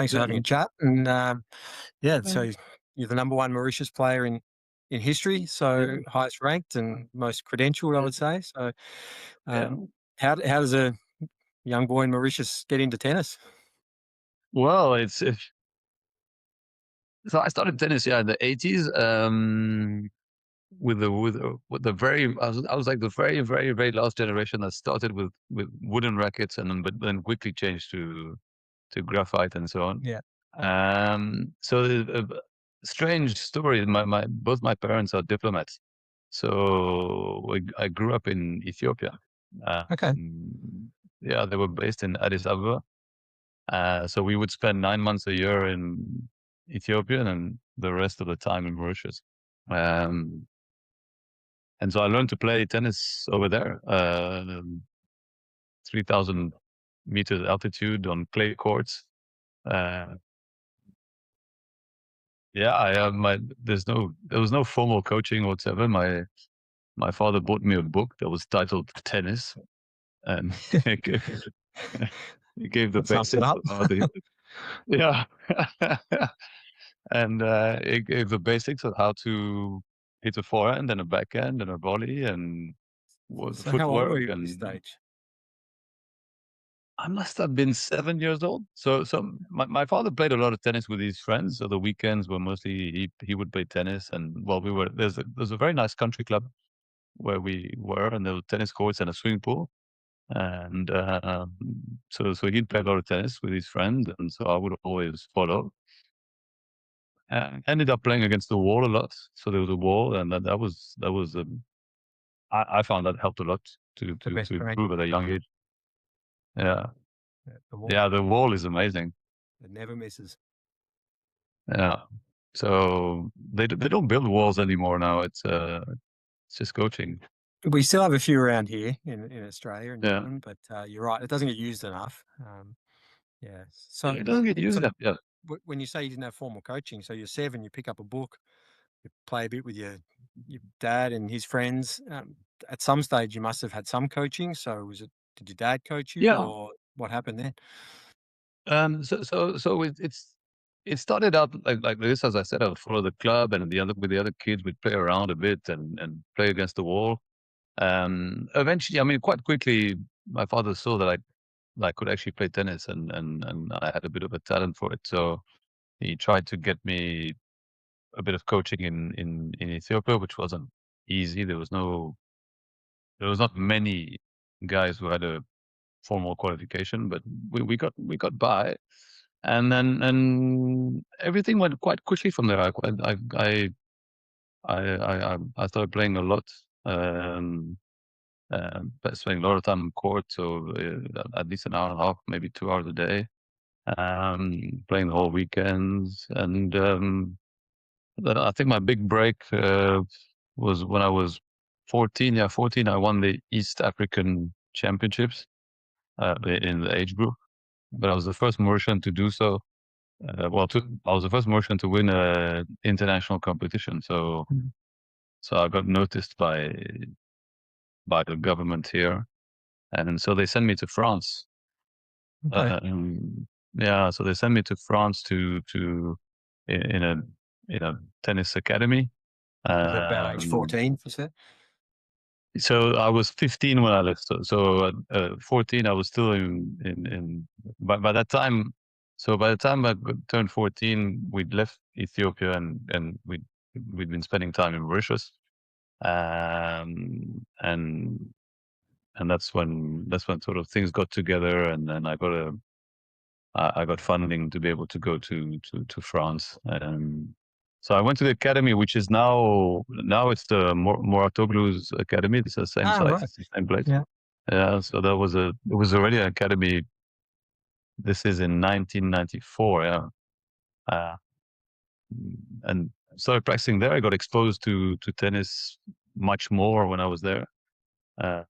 Thanks for having a chat. And so you're the number one Mauritius player in history, so highest ranked and most credentialed, I would say. So, how does a young boy in Mauritius get into tennis? Well, so I started tennis, in the 80s, with the very I was like the very very very last generation that started with wooden rackets but then quickly changed to graphite and so on. Yeah. So a strange story. My both my parents are diplomats, so I grew up in Ethiopia. Okay. Yeah, they were based in Addis Ababa. So we would spend 9 months a year in Ethiopia and the rest of the time in Mauritius. Um, and so I learned to play tennis over there, 3,000 meters altitude on clay courts. Uh, yeah, there was no formal coaching whatsoever. My father bought me a book that was titled Tennis, and he gave the That sums it basics up. of how the yeah, and it gave the basics of how to hit a forehand and a backhand and a volley and So how old were footwork. you at this And stage? I must have been 7 years old. So my father played a lot of tennis with his friends. So the weekends were mostly he would play tennis, and well, there's a very nice country club where we were, and there were tennis courts and a swimming pool. And so he'd play a lot of tennis with his friends, and so I would always follow. Ended up playing against the wall a lot. So there was a wall, and I found that helped a lot to The to best to friend. improve at a young age. Yeah, The wall. yeah, the wall is amazing. It never misses. Yeah, so they don't build walls anymore now. It's just coaching. We still have a few around here in Australia and New Yeah, Zealand, but you're right, it doesn't get used enough. Yeah. So, it doesn't get used up. Yeah, when you say you didn't have formal coaching, so you're 7, you pick up a book, you play a bit with your dad and his friends. At some stage, you must have had some coaching. So, did your dad coach you, yeah. or what happened then? It started out like this. As I said, I would follow the club, and with the other kids, we'd play around a bit and play against the wall. Eventually, I mean, quite quickly, my father saw that I could actually play tennis, and I had a bit of a talent for it. So he tried to get me a bit of coaching in Ethiopia, which wasn't easy. There was not many guys who had a formal qualification, but we got by, and then everything went quite quickly from there. I started playing a lot. But spending a lot of time on court, so at least an hour and a half, maybe 2 hours a day, playing the whole weekends. And then I think my big break was when I was 14. Yeah, 14. I won the East African Championships in the age group, but I was the first Mauritian to do so. I was the first Mauritian to win a international competition. So I got noticed by the government here, and so they sent me to France. Okay. Yeah, so they sent me to France to in a tennis academy. Was that about age Um, 14, you said? so I was 15 when I left. So 14, I was still by that time. So by the time turned 14, we'd left Ethiopia, and we'd been spending time in Mauritius. And that's when sort of things got together, and then I got funding to be able to go to France. So I went to the academy, which is now it's the Moratoglu's academy. It's the same Ah, site, right. it's the same place. Yeah. Yeah, so it was already an academy. This is in 1994. Yeah, uh, and started practicing there. I got exposed to tennis much more when I was there. Uh,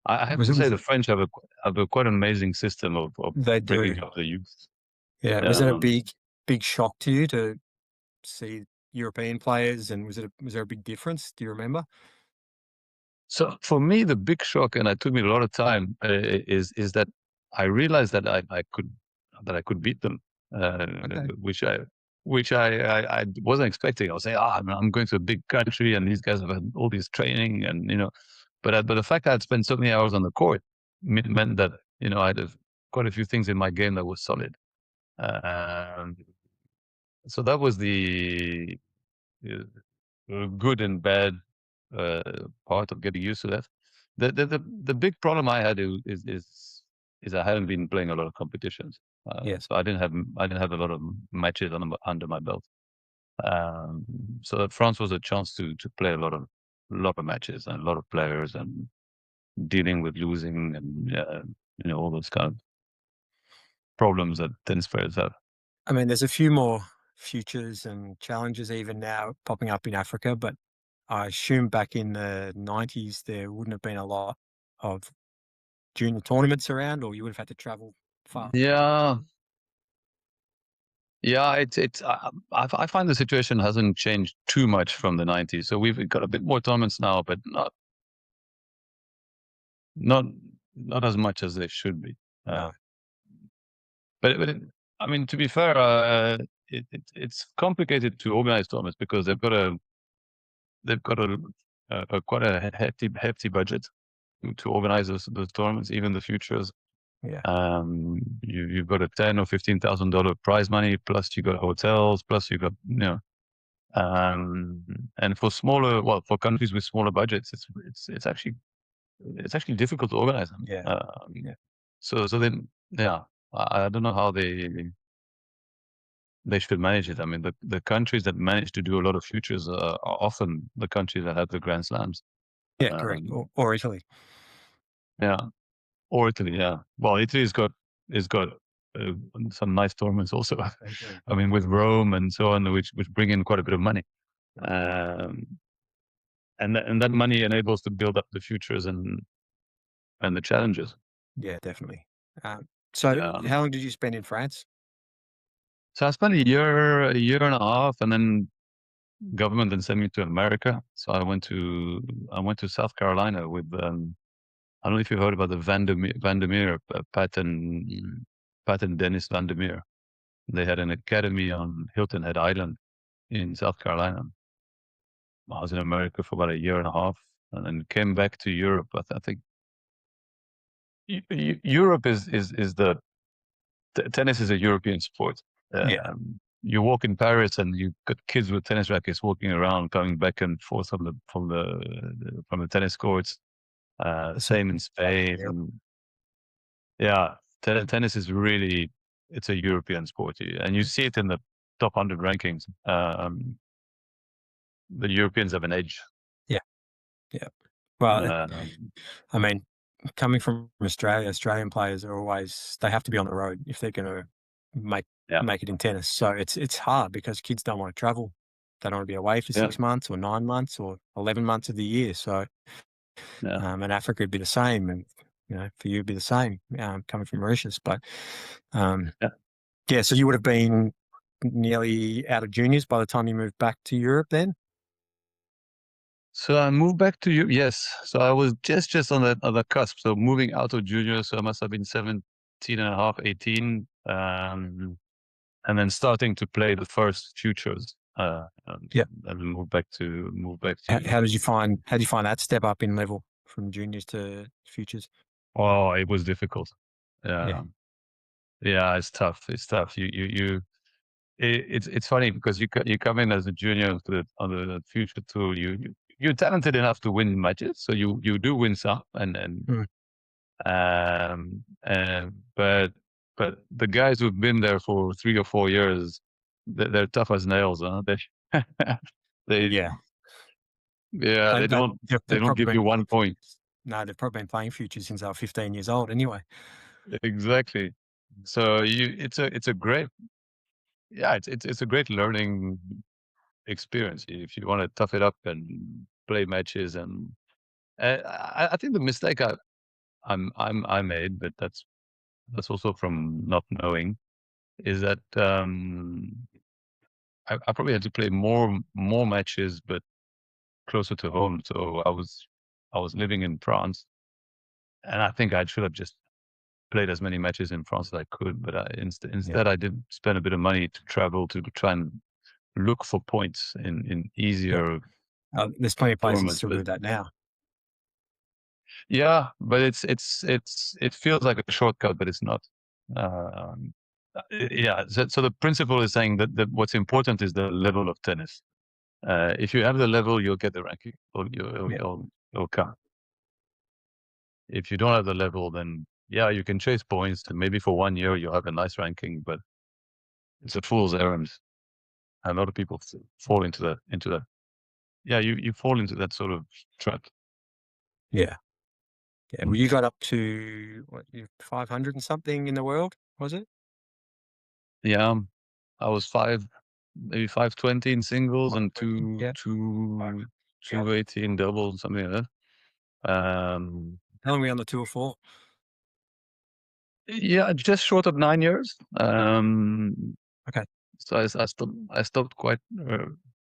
I have Was to it say was the French have a quite amazing system of They bringing do. up the youth. Yeah. Was it a Yeah. big shock to you to see European players, and was there a big difference? Do you remember? So for me, the big shock, and it took me a lot of time, is that I realized that I could beat them. uh, Okay. which I wasn't expecting. I was saying, I'm going to a big country, and these guys have had all this training, and but the fact that I'd spent so many hours on the court meant that I'd have quite a few things in my game that was solid. Um, so that was the good and bad uh, part of getting used to that. The big problem I had is I hadn't been playing a lot of competitions, Yeah. so I didn't have a lot of matches under my belt. Um, so that France was a chance to play a lot of matches and a lot of players and dealing with losing and all those kind of problems that tennis players have. I mean, there's a few more futures and challenges even now popping up in Africa, but I assume back in the 90s there wouldn't have been a lot of junior tournaments around, or you would have had to travel far. Yeah, yeah, I find the situation hasn't changed too much from the 90s. So we've got a bit more tournaments now, but not not as much as they should be. No. But I mean, to be fair, it's complicated to organize tournaments because they've got a quite a hefty budget to organize those tournaments, even the futures. Yeah. You've got a $10,000 or $15,000 prize money, plus you got hotels, plus you got and for countries with smaller budgets, it's actually difficult to organize them. Yeah. Yeah. So then, yeah, I don't know how they should manage it. I mean, the countries that manage to do a lot of futures are often the countries that have the Grand Slams. Yeah, correct. Um, Or Italy. yeah, or Italy. Yeah, well, Italy's got uh, some nice tournaments also. They do. I mean, with Rome and so on, which bring in quite a bit of money. Um, and that money enables to build up the futures and the challenges. Yeah, definitely. So Yeah. how long did you spend in France? So I spent a year and a half, and then government then sent me to America. So I went to South Carolina with I don't know if you've heard about the Vandermeer Pat and Dennis Vandermeer. They had an academy on Hilton Head Island in South Carolina. I was in America for about a year and a half, and then came back to Europe. I think Europe is the tennis is a European sport. Yeah, You walk in Paris and you've got kids with tennis rackets walking around, coming back and forth from the tennis courts. the same Same in over Spain. in Europe. Yeah, tennis is really it's a European sport, and you see it in the top 100 rankings. The Europeans have an edge. Yeah, yeah. Well, Um, I mean, coming from Australia, Australian players are always they have to be on the road if they're going to make yeah, make it in tennis. So it's hard because kids don't want to travel. They don't want to be away for yeah, 6 months or 9 months or 11 months of the year. So yeah. and Africa would be the same, and for you it'd be the same coming from Mauritius. But um, Yeah. yeah, so you would have been nearly out of juniors by the time you moved back to Europe. Then So I moved back to you. Yes. So I was just on the cusp. So moving out of junior, so I must have been 17 and a half, 18, and then starting to play the first futures. yeah, And move back to you. how did you find that step up in level from juniors to futures? Oh, it was difficult. Yeah, Yeah, yeah, it's tough. It's tough. It's funny because you come in as a junior on the future tour. You're talented enough to win matches, so you do win some, mm, but the guys who've been there for 3 or 4 years, they're tough as nails, huh? They yeah. yeah, they don't they They've don't probably give been you playing 1 point. futures. No, they've probably been playing futures since they were 15 years old. Anyway. Exactly. So it's a great yeah, it's a great learning experience if you want to tough it up and play matches. And I think the mistake I made, but that's also from not knowing, is that I probably had to play more matches, but closer to home. So I was living in France, and I think I should have just played as many matches in France as I could, but Yeah. instead I did spend a bit of money to travel to try and look for points in Yeah. easier There's plenty of places tournaments. still But do that now. yeah, but it feels like a shortcut, but it's not. Um, yeah. So the principle is saying that what's important is the level of tennis. If you have the level, you'll get the ranking. Or Yeah. you'll come. If you don't have the level, then yeah, you can chase points, and maybe for 1 year you'll have a nice ranking, but it's a fool's errand. A lot of people fall into that. Yeah, you fall into that sort of trap. Yeah. Yeah. Well, Mm. you got up to what, you 500 and something in the world, was it? Yeah, I was maybe 520 in singles and 520. Yeah. 280 in doubles, something like that. How long were you on the tour for? Yeah, just short of 9 years. Okay. So I stopped quite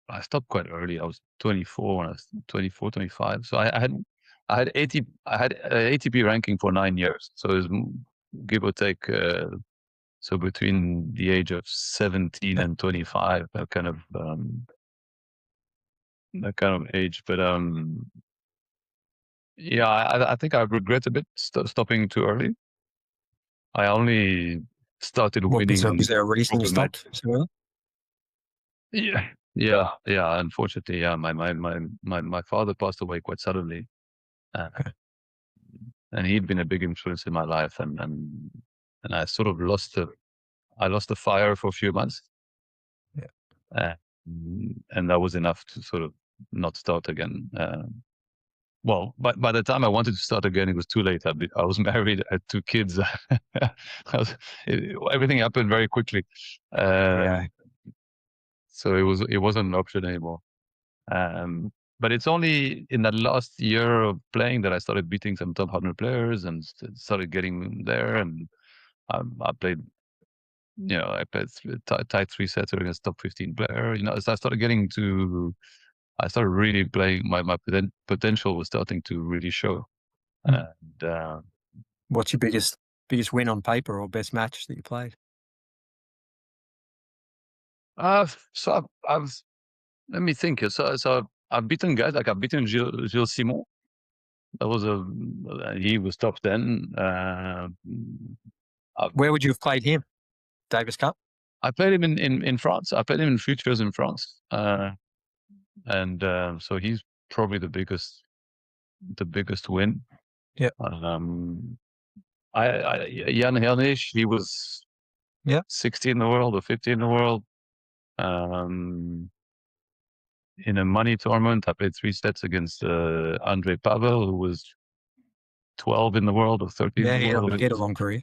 I stopped quite early. I was 24 when I was 24, 25. So I had 80 I had a ATP ranking for 9 years. So it was give or take so between the age of 17 Yeah. and 25, that kind of age. But yeah, I think I regret a bit stopping too early. I only started What was winning there a reason you proper match. stopped so early? Yeah, yeah. Unfortunately, yeah, my father passed away quite suddenly, uh, Okay. and he'd been a big influence in my life, and I sort of lost the fire for a few months, Yeah. uh, and that was enough to sort of not start again. Well, by the time I wanted to start again, it was too late. I was married, I had 2 kids. Everything happened very quickly, Yeah. so it wasn't an option anymore. But it's only in that last year of playing that I started beating some top 100 players and started getting there. And I played, I played tied 3 sets against top 15 player. So I started really playing. My potential was starting to really show. Mm. And What's your biggest win on paper or best match that you played? so I've let me think. So I've beaten guys like I've beaten Gilles Simon. That was he was top 10. Where would you have played him? Davis Cup? I played him in France. I played him in Futures in France, and so he's probably the biggest win. Yeah. Um, Jan Helnisch, he was Yeah. 60 in the world or 50 in the world. Um, in a money tournament, I played 3 sets against Andre Pavel, who was 12 in the world or 13 in Yeah. the world. He had a long career.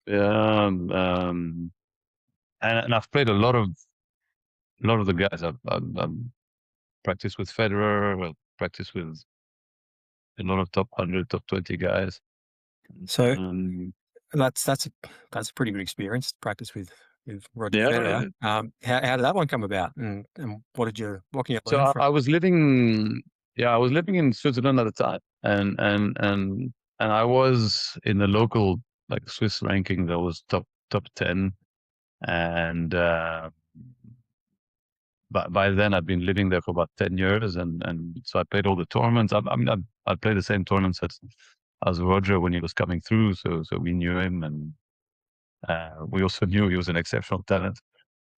Um, and I've played a lot of the guys. I've practiced with Federer. I've practiced with a lot of top 100, top 20 guys. So Um, that's a pretty good experience to practice with Roger Federer. yeah. How did that one come about, and what can you So learn from? I was living in Switzerland at the time, and I was in the local like Swiss ranking that was top 10, and but by then I'd been living there for about 10 years, and so I played all the tournaments. I played the same tournaments as Roger when he was coming through, so we knew him, and we also knew he was an exceptional talent.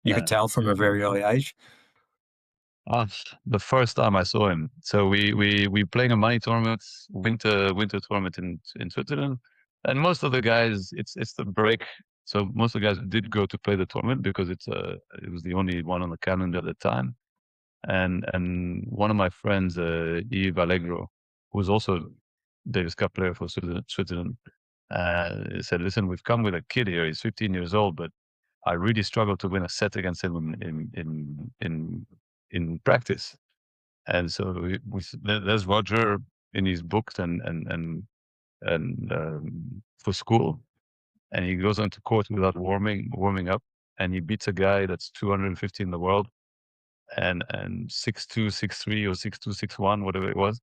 You could Uh, tell from a very early age. uh, the first time I saw him, so we playing a money tournament, winter tournament in Switzerland, and most of the guys, it's the break. So most of the guys did go to play the tournament because it was the only one on the calendar at the time. And one of my friends, Yves Allegro, who was also Davis Cup player for Switzerland, said, "Listen, we've come with a kid here. He's 15 years old, but I really struggled to win a set against him in practice." And so there's Roger in his books and for school, and he goes onto court without warming up, and he beats a guy that's 250 in the world and 6'2", 6'3", or 6'2", 6'1", whatever it was,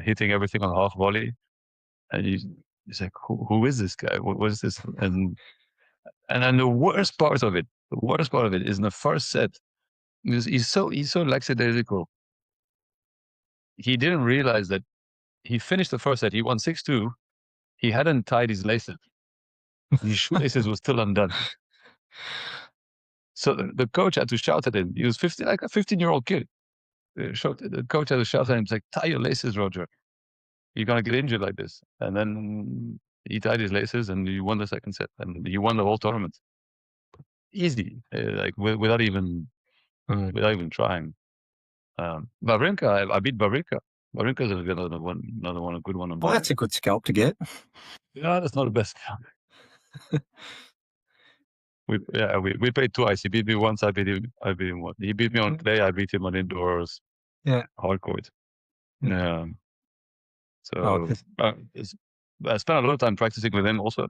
hitting everything on half volley. And He's like, who is this guy? What is this? And then the worst part of it is in the first set, he's so lackadaisical. He didn't realize that he finished the first set. He won 6-2. He hadn't tied his laces. His shoelaces were still undone. So the coach had to shout at him. He was 15, like a 15-year-old kid. The coach had to shout at him, like, tie your laces, Roger. You're going to get injured like this. And then he tied his laces and he won the second set. And he won the whole tournament. Easy, like without even trying. Wawrinka, I beat Wawrinka. Wawrinka's another one, a good one on Well, mine. that's a good scalp to get. Yeah, that's not the best. We played twice. He beat me once. I beat him once. He beat me on clay. I beat him on indoors. Yeah. Hard court. Yeah. Yeah. So I spent a lot of time practicing with him also.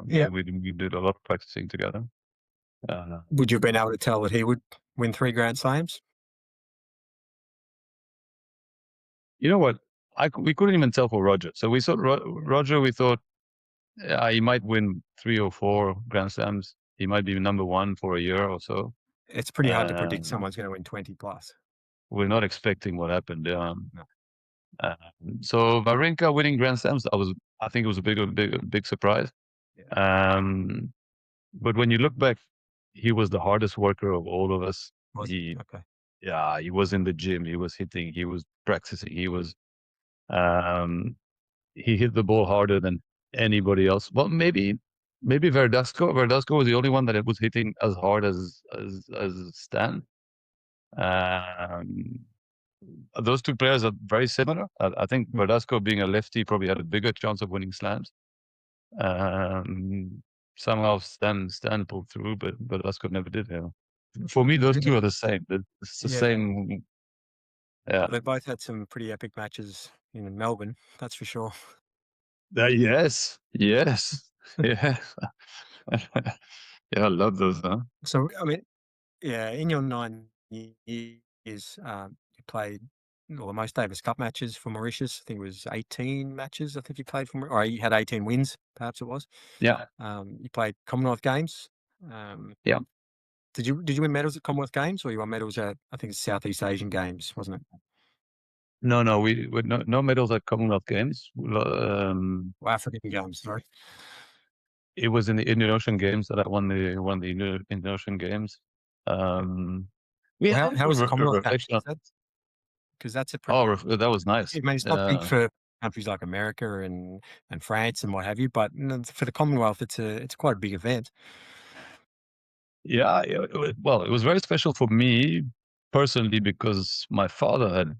Yeah. We did a lot of practicing together. Would you have been able to tell that he would win 3 Grand Slams? You know what? We couldn't even tell for Roger. So we thought Roger. We thought he might win 3 or 4 Grand Slams. He might be number 1 for a year or so. It's pretty hard to predict someone's going to win 20 plus. We're not expecting what happened. No. So Wawrinka winning Grand Slams, I think it was a big surprise. Yeah. But when you look back, he was the hardest worker of all of us. Okay. Yeah, he was in the gym. He was hitting. He was practicing. He hit the ball harder than anybody else. Well, maybe Verdasco. Verdasco was the only one that was hitting as hard as Stan. Those two players are very similar. I think Verdasco, being a lefty, probably had a bigger chance of winning slams. Somehow Stan pulled through, but Verdasco never did. Yeah. For me, those two are the same. It's the same. Yeah. They both had some pretty epic matches in Melbourne, that's for sure. Yes. Yeah. Yeah, I love those, huh? So, I mean, yeah, in your 9 years, you played the most Davis Cup matches for Mauritius. I think it was 18 matches. I think you played for, or you had 18 wins, perhaps it was. Yeah. You played Commonwealth Games. Yeah. Did you win medals at Commonwealth Games, or you won medals at, I think it's Southeast Asian Games, wasn't it? No, we no medals at Commonwealth Games. African Games, sorry. It was in the Indian Ocean Games that I won the Indian Ocean Games. How was the Commonwealth Games? Because that's a pretty. That was nice. I mean, it's not big for countries like America and France and what have you, but for the Commonwealth, it's quite a big event. Yeah, well, it was very special for me personally because my father had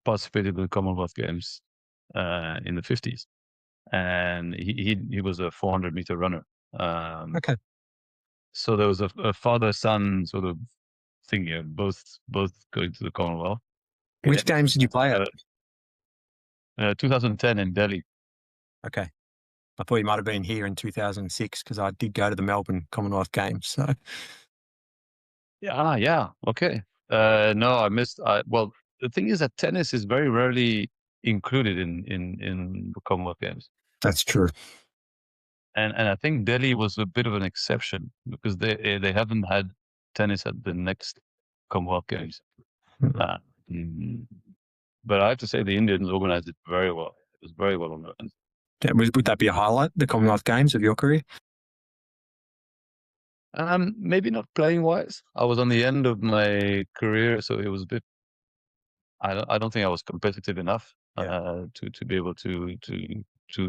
participated in the Commonwealth Games in the 50s, and he was a 400-meter runner. Okay. So there was a father-son sort of thing here, both going to the Commonwealth. Which games did you play at? 2010 in Delhi. Okay. I thought you might have been here in 2006 because I did go to the Melbourne Commonwealth Games. So. Yeah. Okay. No, I missed. Well, the thing is that tennis is very rarely included in the Commonwealth Games. That's true. And I think Delhi was a bit of an exception because they haven't had tennis at the next Commonwealth Games. But I have to say the Indians organized it very well. It was very well organized. Would that be a highlight, the Commonwealth Games of your career? Maybe not playing wise. I was on the end of my career, so it was a bit. I don't think I was competitive enough to be able to. I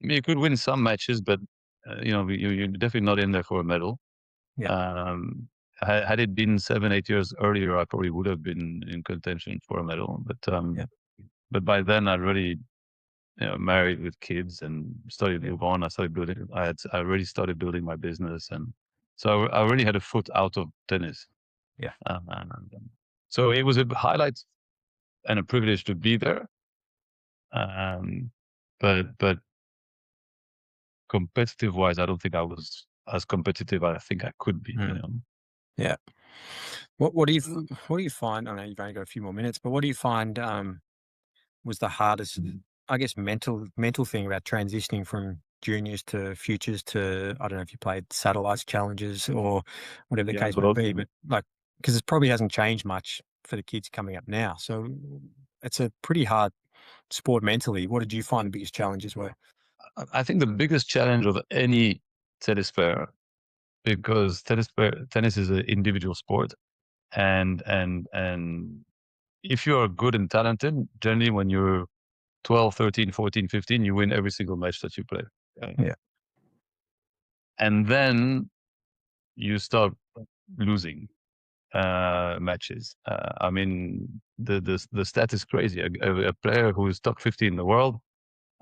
mean, you could win some matches, but you're definitely not in there for a medal. Yeah. Had it been 7-8 years earlier, I probably would have been in contention for a medal. But by then, I'd already married with kids and started to move on. I already started building my business, and so I already had a foot out of tennis. Yeah. So it was a highlight and a privilege to be there. But competitive wise, I don't think I was as competitive as I think I could be. Yeah. What do you find? I know you've only got a few more minutes, but what do you find was the hardest I guess, mental thing about transitioning from juniors to futures to, I don't know if you played satellites challenges or whatever the Yeah, case might both. be, but like, because it probably hasn't changed much for the kids coming up now. So it's a pretty hard sport mentally. What did you find the biggest challenges were? I think the biggest challenge of any tennis player, because tennis is an individual sport, and if you are good and talented, generally when you're 12, 13, 14, 15, you win every single match that you play. Yeah. And then you start losing matches. I mean, the stat is crazy. A player who is top 50 in the world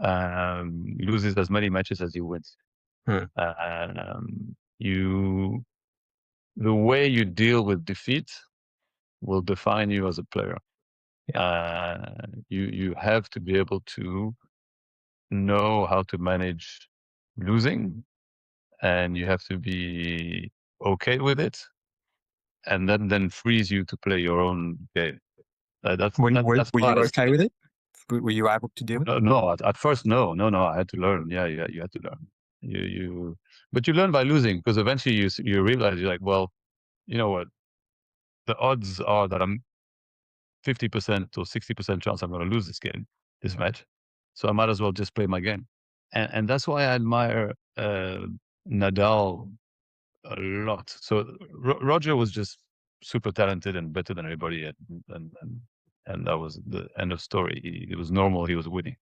loses as many matches as he wins. Hmm. You the way you deal with defeat will define you as a player. Yeah. You have to be able to know how to manage losing, and you have to be okay with it, and then frees you to play your own game. That's Were why you okay with it? Were you able to do it? no, at first, no, I had to learn. Yeah, you had to learn. You, but you learn by losing, because eventually you realize, you're like, well, you know what? The odds are that I'm 50% or 60% chance I'm going to lose this match. So I might as well just play my game. And that's why I admire Nadal a lot. So Roger was just super talented and better than everybody, and that was the end of story. It was normal. He was winning.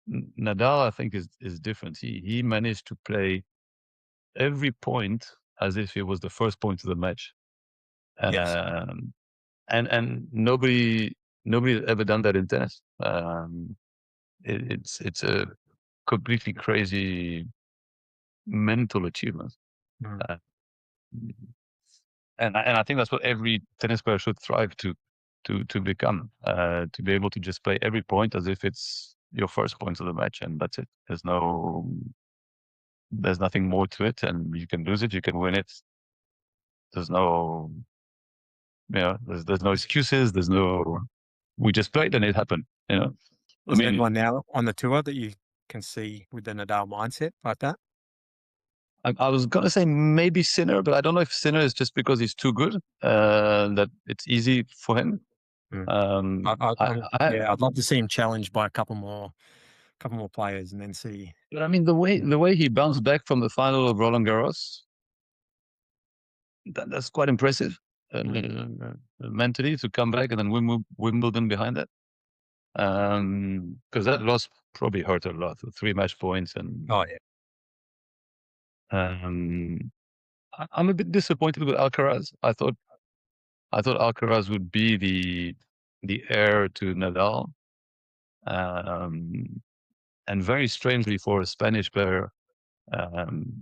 Nadal, I think, is different. He managed to play every point as if it was the first point of the match. Yes. Um, and nobody has ever done that in tennis. It's a completely crazy mental achievement. Mm. Uh, and I think that's what every tennis player should strive to become, to be able to just play every point as if it's your first point of the match, and that's it. There's nothing more to it, and you can lose it, you can win it. There's no, there's no excuses. There's no, we just played and it happened. I Is there mean, anyone now on the tour that you can see with the Nadal mindset like that? I was gonna say maybe Sinner, but I don't know if Sinner is just because he's too good, that it's easy for him. Mm. Um, I Yeah, I'd love to see him challenged by a couple more players, and then see. but I mean, the way he bounced back from the final of Roland Garros, that's quite impressive. Mentally, to come back and then win Wimbledon behind that, because that loss probably hurt a lot. The 3 match points, and Oh yeah. um, I'm a bit disappointed with Alcaraz. I thought Alcaraz would be the heir to Nadal, um, and very strangely for a Spanish player,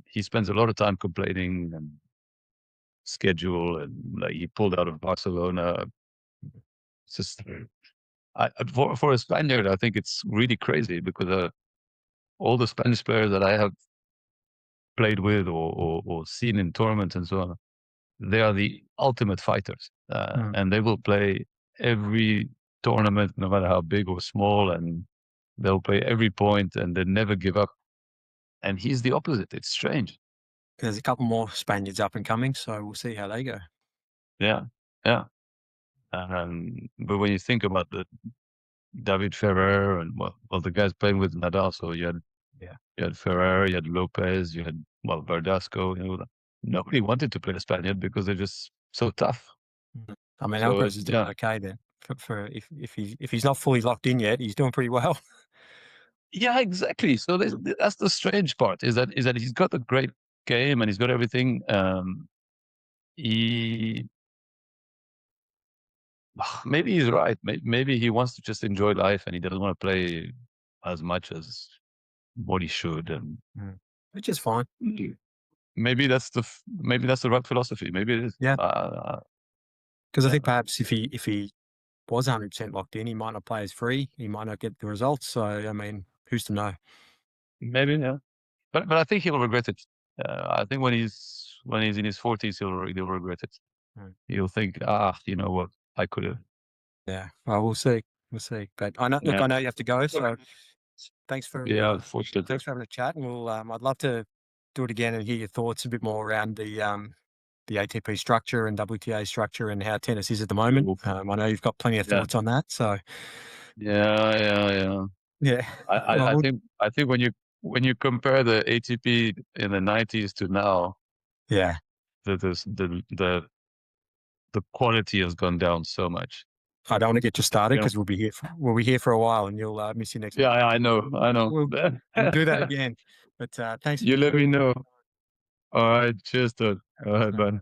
he spends a lot of time complaining and schedule, and like he pulled out of Barcelona. It's just for a Spaniard, I think it's really crazy, because all the Spanish players that I have played with or seen in tournaments and so on, they are the ultimate fighters, Mm. and they will play every tournament, no matter how big or small, and they'll play every point, and they never give up. And he's the opposite. It's strange. There's a couple more Spaniards up and coming, so we'll see how they go. Yeah, yeah. But when you think about the David Ferrer and the guys playing with Nadal, so Yeah. you had Ferrer, you had Lopez, you had Verdasco. Nobody wanted to play the Spaniard because they're just so tough. Mm. I mean, So Alcaraz is doing yeah, okay then. For if he's not fully locked in yet, he's doing pretty well. yeah, exactly. So that's the strange part, is that he's got a great game and he's got everything. He Maybe he's right. Maybe he wants to just enjoy life and he doesn't want to play as much as what he should. And Mm. Which is fine. maybe that's the right philosophy. Maybe it is. Yeah, because I Yeah, think perhaps if he was 100% locked in, he might not play as free. He might not get the results. So I mean, who's to know? maybe, yeah. But I think he'll regret it. I think when he's in his 40s, he'll regret it. Mm. He'll think, you know what, I could have. Yeah, well, we'll see. we'll see. But I know, look, Yeah. I know you have to go, so thanks for Yeah, unfortunately. thanks for having a chat, and we'll I'd love to do it again and hear your thoughts a bit more around the ATP structure and WTA structure and how tennis is at the moment. Cool. I know you've got plenty of Yeah. thoughts on that, so Yeah, yeah, yeah. yeah. Well, I think when you compare the ATP in the 90s to now, yeah. the quality has gone down so much. I don't want to get you started Yeah. because we'll be here for a while, and you'll miss your next Yeah, match. I know, I know. We'll we'll do that again. But thanks for You your let time. me know. All right, cheers, dude. All right, Uh, man.